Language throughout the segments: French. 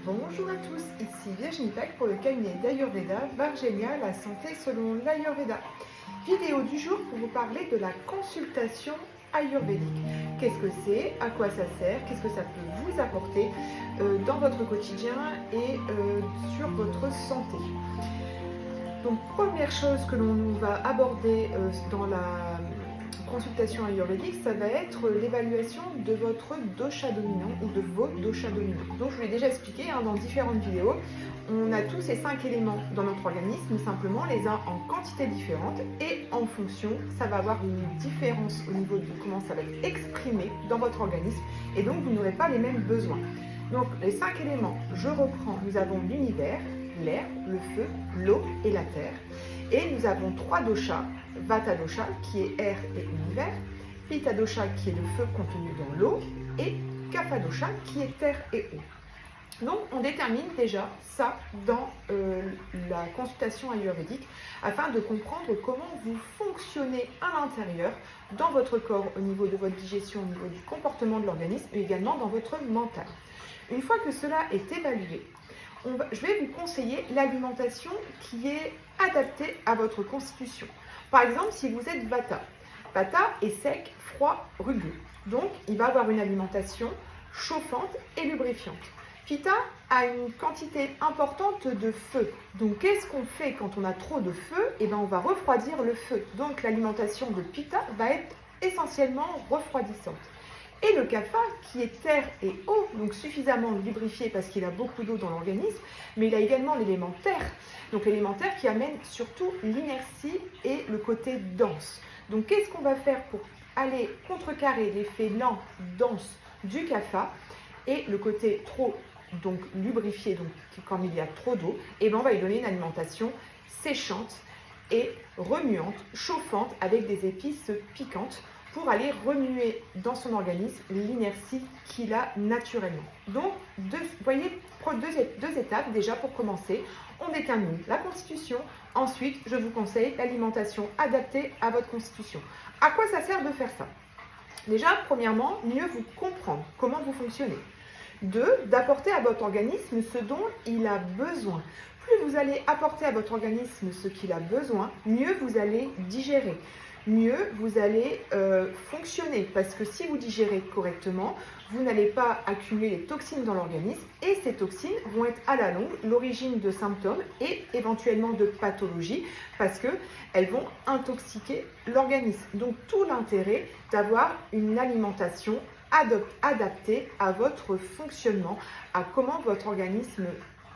Bonjour à tous, ici Virginie Pack pour le cabinet d'Ayurveda, Vargenia, la santé selon l'Ayurveda. Vidéo du jour pour vous parler de la consultation ayurvédique. Qu'est-ce que c'est? À quoi ça sert? Qu'est-ce que ça peut vous apporter dans votre quotidien et sur votre santé? Donc, première chose que l'on va aborder dans la consultation ayurvédique, ça va être l'évaluation de votre dosha dominant ou de vos doshas dominants. Donc je vous l'ai déjà expliqué dans différentes vidéos, on a tous ces 5 éléments dans notre organisme, simplement les uns en quantité différente et en fonction, ça va avoir une différence au niveau de comment ça va être exprimé dans votre organisme et donc vous n'aurez pas les mêmes besoins. Donc les 5 éléments, je reprends, nous avons l'univers, l'air, le feu, l'eau et la terre. Et nous avons 3 doshas, Vata dosha qui est air et univers, Pitta dosha qui est le feu contenu dans l'eau et Kapha dosha qui est terre et eau. Donc on détermine déjà ça dans la consultation ayurvédique afin de comprendre comment vous fonctionnez à l'intérieur dans votre corps au niveau de votre digestion, au niveau du comportement de l'organisme et également dans votre mental. Une fois que cela est évalué, je vais vous conseiller l'alimentation qui est adaptée à votre constitution. Par exemple, si vous êtes Vata, Vata est sec, froid, rugueux. Donc, il va avoir une alimentation chauffante et lubrifiante. Pitta a une quantité importante de feu. Donc, qu'est-ce qu'on fait quand on a trop de feu? Eh bien, on va refroidir le feu. Donc, l'alimentation de Pitta va être essentiellement refroidissante. Et le kapha, qui est terre et eau, donc suffisamment lubrifié parce qu'il a beaucoup d'eau dans l'organisme, mais il a également l'élément terre, donc l'élément terre qui amène surtout l'inertie et le côté dense. Donc qu'est-ce qu'on va faire pour aller contrecarrer l'effet lent, dense du kapha et le côté trop donc lubrifié, donc quand il y a trop d'eau, et bien on va lui donner une alimentation séchante et remuante, chauffante avec des épices piquantes, pour aller remuer dans son organisme l'inertie qu'il a naturellement. Donc, vous voyez, deux étapes déjà pour commencer. On détermine la constitution. Ensuite, je vous conseille l'alimentation adaptée à votre constitution. À quoi ça sert de faire ça? Déjà, premièrement, mieux vous comprendre comment vous fonctionnez. 2, d'apporter à votre organisme ce dont il a besoin. Plus vous allez apporter à votre organisme ce qu'il a besoin, mieux vous allez digérer. Mieux vous allez fonctionner parce que si vous digérez correctement, vous n'allez pas accumuler les toxines dans l'organisme et ces toxines vont être à la longue l'origine de symptômes et éventuellement de pathologies parce qu'elles vont intoxiquer l'organisme. Donc tout l'intérêt d'avoir une alimentation adaptée à votre fonctionnement, à comment votre organisme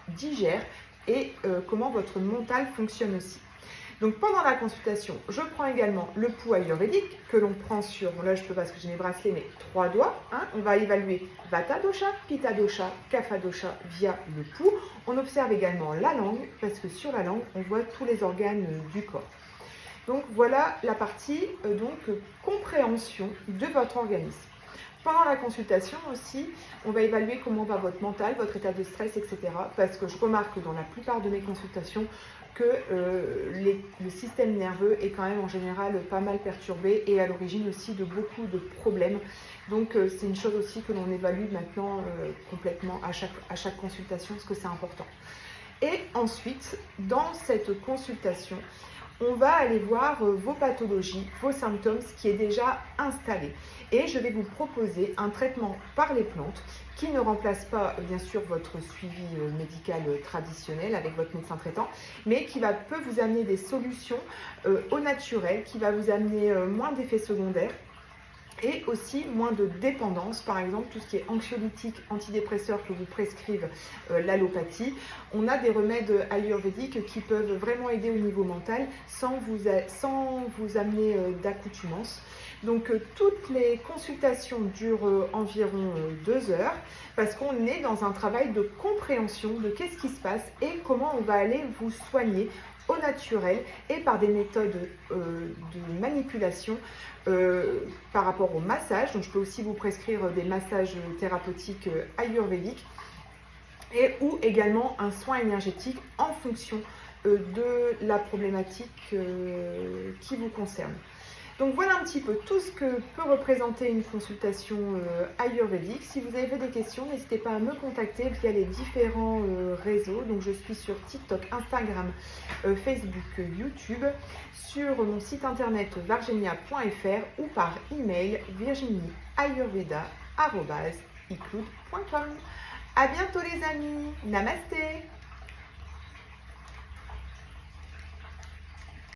digère et comment votre mental fonctionne aussi. Donc pendant la consultation, je prends également le pouls ayurvédique que l'on prend sur, là je peux parce que j'ai mes bracelets, mais 3 doigts. On va évaluer Vata dosha, Pitta dosha, Kapha dosha via le pouls. On observe également la langue parce que sur la langue, on voit tous les organes du corps. Donc voilà la partie compréhension de votre organisme. Pendant la consultation aussi, on va évaluer comment va votre mental, votre état de stress, etc. Parce que je remarque dans la plupart de mes consultations que le système nerveux est quand même en général pas mal perturbé et à l'origine aussi de beaucoup de problèmes. Donc c'est une chose aussi que l'on évalue maintenant complètement à chaque consultation parce que c'est important. Et ensuite, dans cette consultation, on va aller voir vos pathologies, vos symptômes, ce qui est déjà installé. Et je vais vous proposer un traitement par les plantes qui ne remplace pas, bien sûr, votre suivi médical traditionnel avec votre médecin traitant, mais qui peut vous amener des solutions au naturel, qui va vous amener moins d'effets secondaires et aussi moins de dépendance, par exemple tout ce qui est anxiolytique, antidépresseur que vous prescrivent l'allopathie. On a des remèdes ayurvédiques qui peuvent vraiment aider au niveau mental sans vous amener d'accoutumance. Donc toutes les consultations durent environ 2 heures parce qu'on est dans un travail de compréhension de qu'est-ce qui se passe et comment on va aller vous soigner au naturel et par des méthodes de manipulation par rapport au massage. Donc je peux aussi vous prescrire des massages thérapeutiques ayurvédiques ou également un soin énergétique en fonction de la problématique qui vous concerne. Donc voilà un petit peu tout ce que peut représenter une consultation ayurvédique. Si vous avez des questions, n'hésitez pas à me contacter via les différents réseaux. Donc je suis sur TikTok, Instagram, Facebook, YouTube, sur mon site internet vargenia.fr ou par email virginieayurveda@icloud.com. À bientôt les amis, namasté.